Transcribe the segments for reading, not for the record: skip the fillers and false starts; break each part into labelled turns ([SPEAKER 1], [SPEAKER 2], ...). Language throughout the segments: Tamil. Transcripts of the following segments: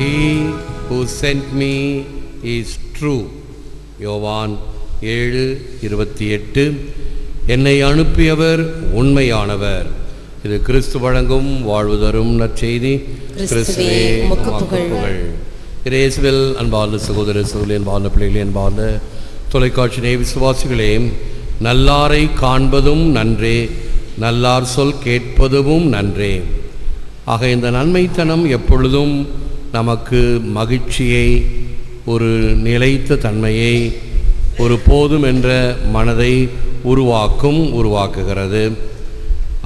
[SPEAKER 1] He who sent me is true. யோவான் 7:28. என்னை அனுப்பியவர் உண்மையானவர். இது கிறிஸ்து வழங்கும் வாழ்வு தரும் நற்செய்தி. கிறிஸ்துவே புகழ். இயேசுவில் அன்பார்ந்த சகோதர சகோதரி, அன்பார்ந்த பிள்ளைகளே, அன்பார்ந்த தொலைக்காட்சி நேய விசுவாசிகளே, நல்லாரை காண்பதும் நன்றே, நல்லார் சொல் கேட்பதும் நன்றே. ஆக இந்த நன்மைத்தனம் எப்பொழுதும் நமக்கு மகிழ்ச்சியை, ஒரு நிலைத்த தன்மையை, ஒரு போதும் என்ற மனதை உருவாக்குகிறது.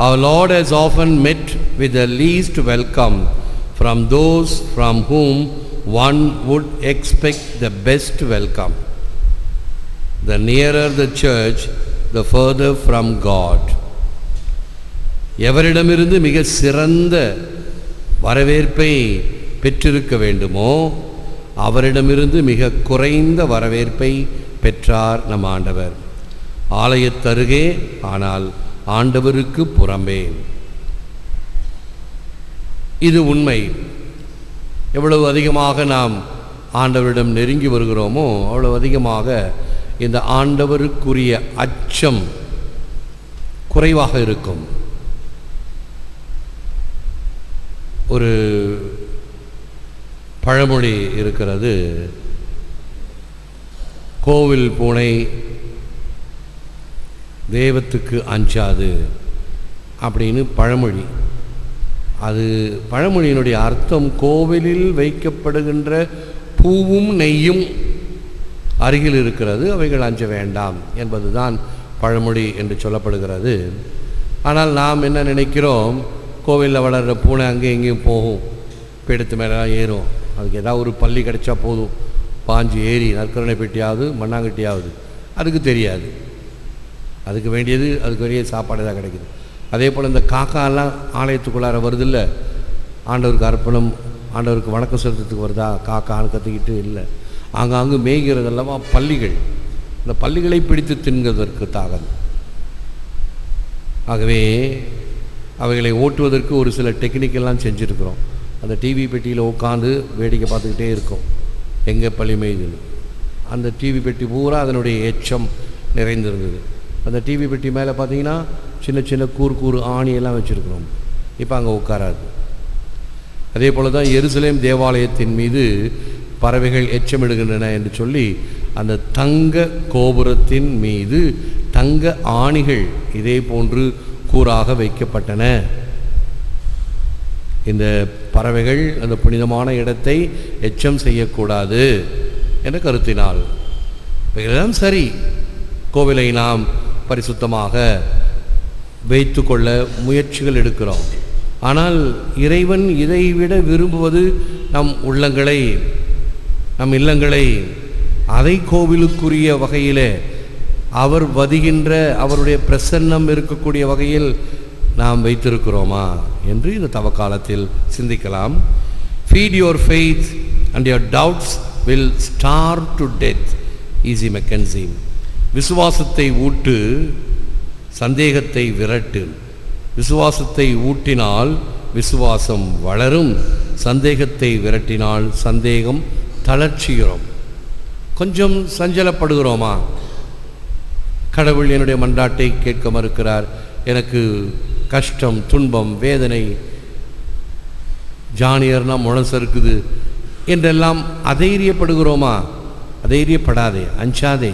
[SPEAKER 1] Our Lord has often met with the least welcome from those from whom one would expect the best welcome. The nearer the church, the further from God. எவரிடமிருந்து மிக சிறந்த வரவேற்பை பெற்றிருக்க வேண்டுமோ அவரிடமிருந்து மிக குறைந்த வரவேற்பை பெற்றார் நம் ஆண்டவர். ஆலயத்தருகே, ஆனால் ஆண்டவருக்கு புறம்பே. இது உண்மை. எவ்வளவு அதிகமாக நாம் ஆண்டவரிடம் நெருங்கி வருகிறோமோ அவ்வளவு அதிகமாக இந்த ஆண்டவருக்குரிய அச்சம் குறைவாக இருக்கும். ஒரு பழமொழி இருக்கிறது, கோவில் பூனை தெய்வத்துக்கு அஞ்சாது அப்படின்னு பழமொழி. அது பழமொழியினுடைய அர்த்தம், கோவிலில் வைக்கப்படுகின்ற பூவும் நெய்யும் அருகில் இருக்கிறது, அவைகள் அஞ்ச வேண்டாம் என்பதுதான் பழமொழி என்று சொல்லப்படுகிறது. ஆனால் நாம் என்ன நினைக்கிறோம், கோவிலில் வளர்கிற பூனை அங்கே எங்கேயும் போகும், பீடத்து மேலாம் ஏறும், அதுக்கு ஏதாவது ஒரு பள்ளி கிடைச்சா போதும், பாஞ்சு ஏறி நற்கருணை பெட்டியாவது மண்ணாங்கட்டியாவது. அதுக்கு தெரியாது, அதுக்கு வேண்டியது அதுக்கு வேண்டிய சாப்பாடு தான் கிடைக்குது. அதே போல் இந்த காக்காலாம் ஆலயத்துக்குள்ளார வருதில்ல, ஆண்டவருக்கு அர்ப்பணம், ஆண்டவருக்கு வணக்கம் செலுத்துறதுக்கு வருதா, காக்கான்னு கற்றுக்கிட்டு இல்லை, ஆங்காங்கு மேய்கிறதெல்லாமா பள்ளிகள். இந்த பள்ளிகளை பிடித்து தின்கிறதற்கு தாகம். ஆகவே அவைகளை ஓட்டுவதற்கு ஒரு சில டெக்னிக்கெல்லாம் செஞ்சுருக்கிறோம். அந்த டிவி பெட்டியில் உட்காந்து வேடிக்கை பார்த்துக்கிட்டே இருக்கும், எங்கே பள்ளி மேய்துன்னு. அந்த டிவி பெட்டி பூரா அதனுடைய எச்சம் நிறைந்திருந்தது. அந்த டிவி பெட்டி மேலே பார்த்தீங்கன்னா சின்ன சின்ன கூறு ஆணியெல்லாம் வச்சுருக்கிறோம். இப்போ அங்கே உட்காராது. அதே போல் தான் எருசலேம் தேவாலயத்தின் மீது பறவைகள் எச்சமிடுகின்றன என்று சொல்லி அந்த தங்க கோபுரத்தின் மீது தங்க ஆணிகள் இதே போன்று கூறாக வைக்கப்பட்டன. இந்த பறவைகள் அந்த புனிதமான இடத்தை எச்சம் செய்யக்கூடாது என்ற கருத்தினால் இவைகளெல்லாம் சரி, கோவிலை நாம் பரிசுத்தமாக வைத்து கொள்ள முயற்சிகள் எடுக்கிறோம். ஆனால் இறைவன் இதைவிட விரும்புவது நம் உள்ளங்களை, நம் இல்லங்களை அதை கோவிலுக்குரிய வகையில் அவர் வதிகின்ற அவருடைய பிரசன்னம் இருக்கக்கூடிய வகையில் நாம் வைத்திருக்கிறோமா என்று இந்த தவக்காலத்தில் சிந்திக்கலாம். Feet your faith and your doubts will starve to death. Easy McKinsey. விசுவாசத்தை ஊட்டு, சந்தேகத்தை விரட்டு. விசுவாசத்தை ஊட்டினால் விசுவாசம் வளரும், சந்தேகத்தை விரட்டினால் சந்தேகம் தளர்ச்சிகிறோம். கொஞ்சம் சஞ்சலப்படுகிறோமா? கடவுள் என்னுடைய மன்றாட்டை கேட்க மறுக்கிறார், எனக்கு கஷ்டம், துன்பம், வேதனை, ஜானியர்னா முழசருக்குது என்றெல்லாம் அதைரியப்படுகிறோமா? அதைரியப்படாதே, அஞ்சாதே,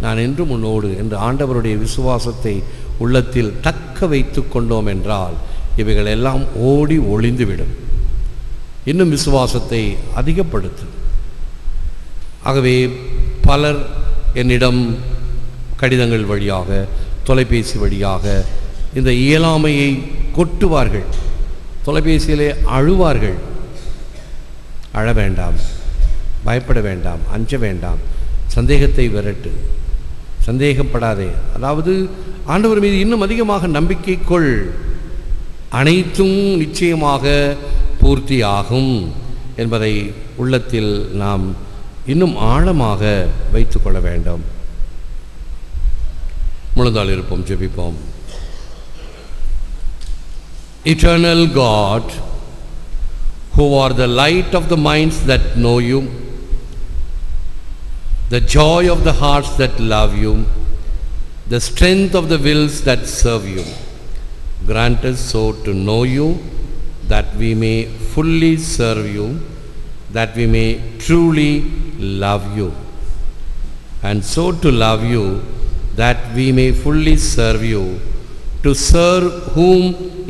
[SPEAKER 1] நான் என்றும் உன்னோடு என்று ஆண்டவருடைய விசுவாசத்தை உள்ளத்தில் தக்க வைத்து கொண்டோம் என்றால் இவைகள் எல்லாம் ஓடி ஒளிந்துவிடும். இன்னும் விசுவாசத்தை அதிகப்படுத்தும். ஆகவே பலர் என்னிடம் கடிதங்கள் வழியாக, தொலைபேசி வழியாக இந்த இயலாமையை கொட்டுவார்கள், தொலைபேசியிலே அழுவார்கள். அழ வேண்டாம், பயப்பட வேண்டாம், அஞ்ச வேண்டாம், சந்தேகத்தை விரட்டு, சந்தேகப்படாதே. அதாவது ஆண்டவர் மீது இன்னும் அதிகமாக நம்பிக்கை கொள், அனைத்தும் நிச்சயமாக பூர்த்தியாகும் என்பதை உள்ளத்தில் நாம் இன்னும் ஆழமாக வைத்து கொள்ள வேண்டும். முழுந்தாள் இருப்போம், ஜெபிப்போம். Eternal God, who are the light of the minds that know you, the joy of the hearts that love you, the strength of the wills that serve you. Grant us so to know you, that we may fully serve you, that we may truly love you. And so to love you, that we may fully serve you, to serve whom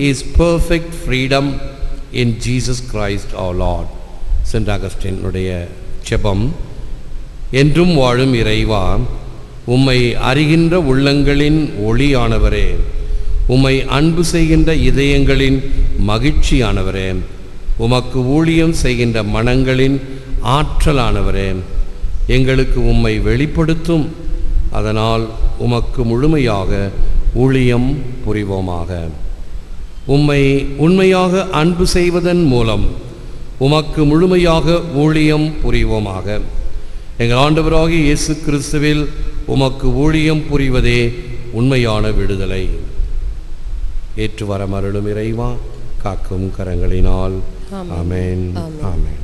[SPEAKER 1] is perfect freedom in Jesus Christ our Lord. Saint Augustine உடைய ஜெபம். என்றும் வாழும் இறைவா, உம்மை அறிகின்ற உள்ளங்களின் ஒளியானவரே, உம்மை அன்பு செய்கின்ற இதயங்களின் மகிழ்ச்சியானவரே, உமக்கு ஊழியம் செய்கின்ற மனங்களின் ஆற்றலானவரே, எங்களுக்கு உம்மை வெளிப்படுத்தும். அதனால் உமக்கு முழுமையாக ஊழியம் புரிவோமாக. உம்மை உண்மையாக அன்பு செய்வதன் மூலம் உமக்கு முழுமையாக ஊழியம் புரிவோமாக. எங்கள் ஆண்டவராகிய இயேசு கிறிஸ்துவில் உமக்கு ஊழியம் புரிவதே உண்மையான விடுதலை. ஏற்று வரமருளும் இறைவா, காக்கும் கரங்களினால். ஆமென். ஆமென்.